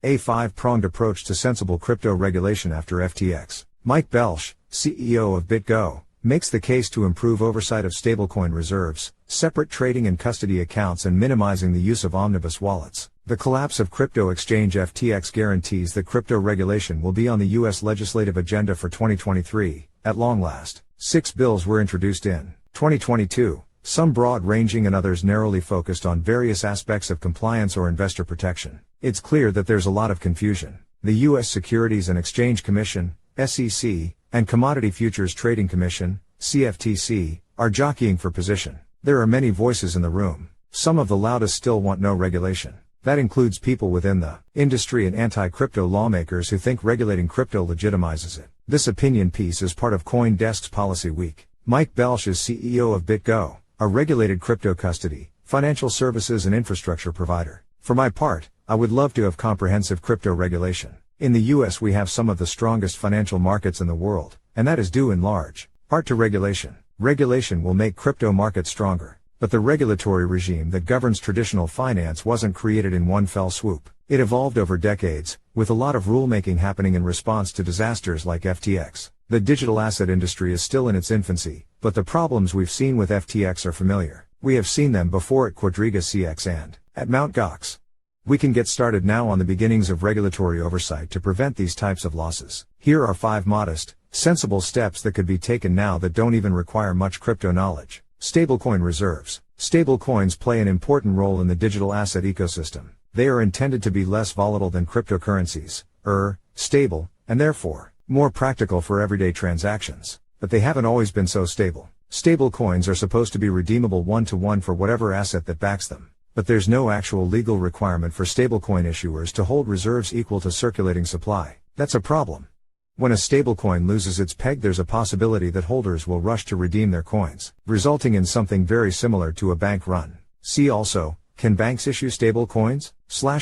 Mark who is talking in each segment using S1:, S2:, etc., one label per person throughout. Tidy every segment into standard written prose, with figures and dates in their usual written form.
S1: A five-pronged approach to sensible crypto regulation after FTX. Mike Belshe, CEO of BitGo, makes the case to improve oversight of stablecoin reserves, separate trading and custody accounts, and minimizing the use of omnibus wallets. The collapse of crypto exchange FTX guarantees that crypto regulation will be on the U.S. legislative agenda for 2023, at long last. 6 bills were introduced in 2022, some broad-ranging and others narrowly focused on various aspects of compliance or investor protection. It's clear that there's a lot of confusion. The U.S. Securities and Exchange Commission, SEC, and Commodity Futures Trading Commission, CFTC, are jockeying for position. There are many voices in the room. Some of the loudest still want no regulation. That includes people within the industry and anti-crypto lawmakers who think regulating crypto legitimizes it. This opinion piece is part of CoinDesk's Policy Week. Mike Belshe is CEO of BitGo, a regulated crypto custody, financial services and infrastructure provider. For my part, I would love to have comprehensive crypto regulation. In the US we have some of the strongest financial markets in the world, and that is due in large part to regulation. Regulation will make crypto markets stronger, but the regulatory regime that governs traditional finance wasn't created in one fell swoop. It evolved over decades, with a lot of rulemaking happening in response to disasters like FTX. The digital asset industry is still in its infancy, but the problems we've seen with FTX are familiar. We have seen them before at Quadriga CX and at Mt. Gox. We can get started now on the beginnings of regulatory oversight to prevent these types of losses. Here are 5 modest, sensible steps that could be taken now that don't even require much crypto knowledge. Stablecoin reserves. Stablecoins play an important role in the digital asset ecosystem. They are intended to be less volatile than cryptocurrencies, stable, and therefore, more practical for everyday transactions. But they haven't always been so stable. Stablecoins are supposed to be redeemable one-to-one for whatever asset that backs them. But there's no actual legal requirement for stablecoin issuers to hold reserves equal to circulating supply. That's a problem. When a stablecoin loses its peg, there's a possibility that holders will rush to redeem their coins, resulting in something very similar to a bank run. See also, can banks issue stablecoins?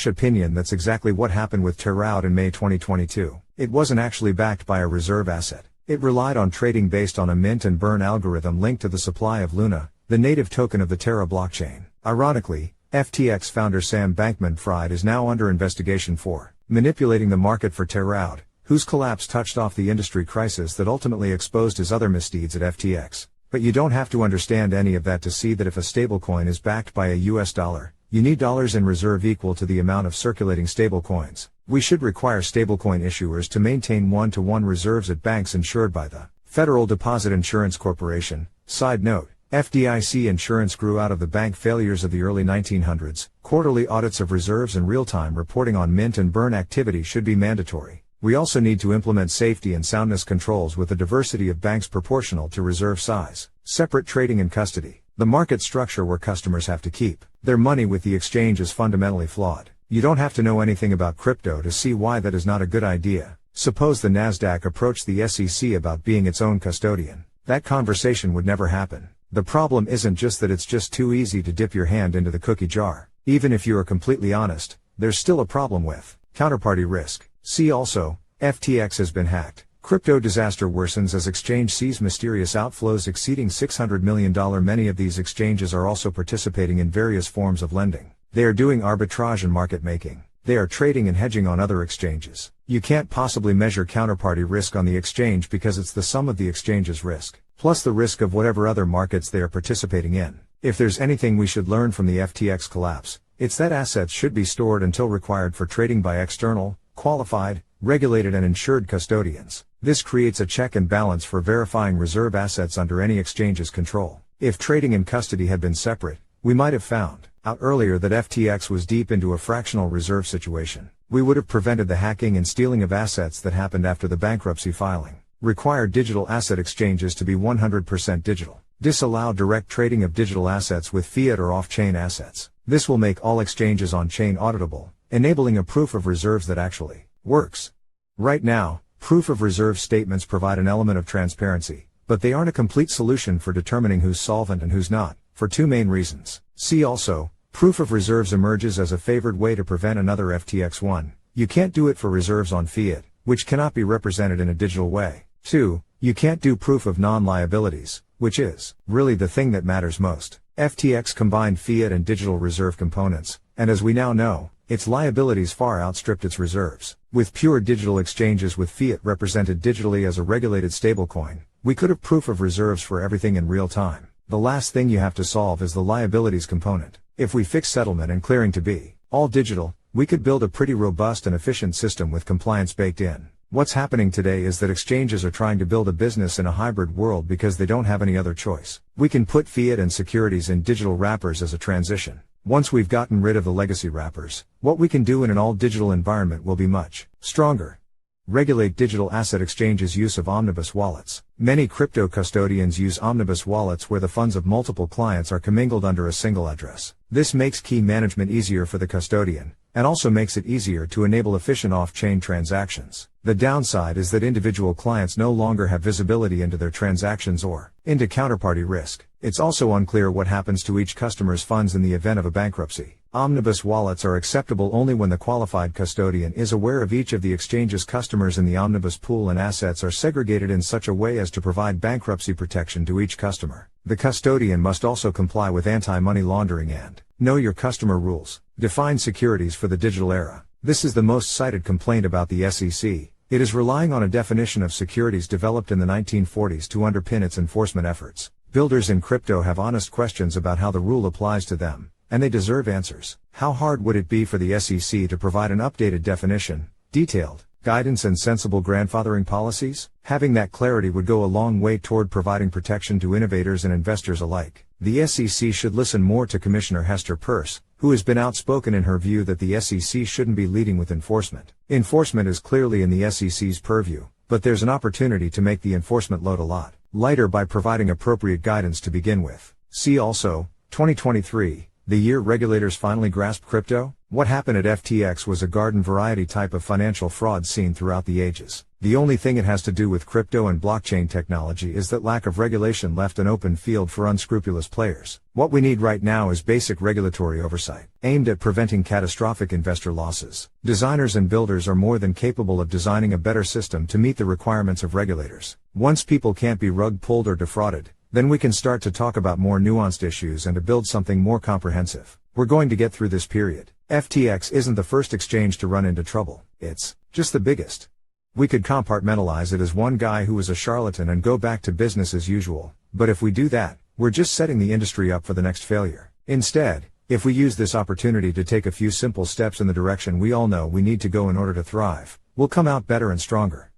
S1: Opinion. That's exactly what happened with Terra in May 2022. It wasn't actually backed by a reserve asset. It relied on trading based on a mint and burn algorithm linked to the supply of Luna, the native token of the Terra blockchain. Ironically, FTX founder Sam Bankman-Fried is now under investigation for manipulating the market for Terra, whose collapse touched off the industry crisis that ultimately exposed his other misdeeds at FTX. But you don't have to understand any of that to see that if a stablecoin is backed by a US dollar, you need dollars in reserve equal to the amount of circulating stablecoins. We should require stablecoin issuers to maintain one-to-one reserves at banks insured by the Federal Deposit Insurance Corporation. Side note, FDIC insurance grew out of the bank failures of the early 1900s. Quarterly audits of reserves and real-time reporting on mint and burn activity should be mandatory. We also need to implement safety and soundness controls with the diversity of banks proportional to reserve size. Separate trading and custody. The market structure where customers have to keep their money with the exchange is fundamentally flawed. You don't have to know anything about crypto to see why that is not a good idea. Suppose the Nasdaq approached the SEC about being its own custodian. That conversation would never happen. The problem isn't just that it's just too easy to dip your hand into the cookie jar. Even if you are completely honest, there's still a problem with counterparty risk. See also, FTX has been hacked. Crypto disaster worsens as exchange sees mysterious outflows exceeding $600 million. Many of these exchanges are also participating in various forms of lending. They are doing arbitrage and market making. They are trading and hedging on other exchanges. You can't possibly measure counterparty risk on the exchange because it's the sum of the exchange's risk, plus the risk of whatever other markets they are participating in. If there's anything we should learn from the FTX collapse, it's that assets should be stored until required for trading by external, qualified, regulated and insured custodians. This creates a check and balance for verifying reserve assets under any exchange's control. If trading and custody had been separate, we might have found out earlier that FTX was deep into a fractional reserve situation. We would have prevented the hacking and stealing of assets that happened after the bankruptcy filing. Require digital asset exchanges to be 100% digital. Disallow direct trading of digital assets with fiat or off-chain assets. This will make all exchanges on-chain auditable, enabling a proof of reserves that actually works. Right now, proof of reserve statements provide an element of transparency, but they aren't a complete solution for determining who's solvent and who's not, for 2 main reasons. See also, proof of reserves emerges as a favored way to prevent another FTX 1. You can't do it for reserves on fiat, which cannot be represented in a digital way. 2. You can't do proof of non-liabilities, which is really the thing that matters most. FTX combined fiat and digital reserve components, and as we now know, its liabilities far outstripped its reserves. With pure digital exchanges with fiat represented digitally as a regulated stablecoin, we could have proof of reserves for everything in real time. The last thing you have to solve is the liabilities component. If we fix settlement and clearing to be all digital, we could build a pretty robust and efficient system with compliance baked in. What's happening today is that exchanges are trying to build a business in a hybrid world because they don't have any other choice. We can put fiat and securities in digital wrappers as a transition. Once we've gotten rid of the legacy wrappers, what we can do in an all-digital environment will be much stronger. Regulate digital asset exchanges' use of omnibus wallets. Many crypto custodians use omnibus wallets where the funds of multiple clients are commingled under a single address. This makes key management easier for the custodian, and also makes it easier to enable efficient off-chain transactions. The downside is that individual clients no longer have visibility into their transactions or into counterparty risk. It's also unclear what happens to each customer's funds in the event of a bankruptcy. Omnibus wallets are acceptable only when the qualified custodian is aware of each of the exchange's customers in the omnibus pool and assets are segregated in such a way as to provide bankruptcy protection to each customer. The custodian must also comply with anti-money laundering and know your customer rules. Define securities for the digital era. This is the most cited complaint about the SEC. It is relying on a definition of securities developed in the 1940s to underpin its enforcement efforts. Builders in crypto have honest questions about how the rule applies to them, and they deserve answers. How hard would it be for the SEC to provide an updated definition, detailed guidance and sensible grandfathering policies? Having that clarity would go a long way toward providing protection to innovators and investors alike. The SEC should listen more to Commissioner Hester Peirce, who has been outspoken in her view that the SEC shouldn't be leading with enforcement. Enforcement is clearly in the SEC's purview, but there's an opportunity to make the enforcement load a lot lighter by providing appropriate guidance to begin with. See also, 2023, the year regulators finally grasped crypto. What happened at FTX was a garden variety type of financial fraud seen throughout the ages. The only thing it has to do with crypto and blockchain technology is that lack of regulation left an open field for unscrupulous players. What we need right now is basic regulatory oversight, aimed at preventing catastrophic investor losses. Designers and builders are more than capable of designing a better system to meet the requirements of regulators. Once people can't be rug pulled or defrauded, then we can start to talk about more nuanced issues and to build something more comprehensive. We're going to get through this period. FTX isn't the first exchange to run into trouble. It's just the biggest. We could compartmentalize it as one guy who was a charlatan and go back to business as usual, but if we do that, we're just setting the industry up for the next failure. Instead, if we use this opportunity to take a few simple steps in the direction we all know we need to go in order to thrive, we'll come out better and stronger.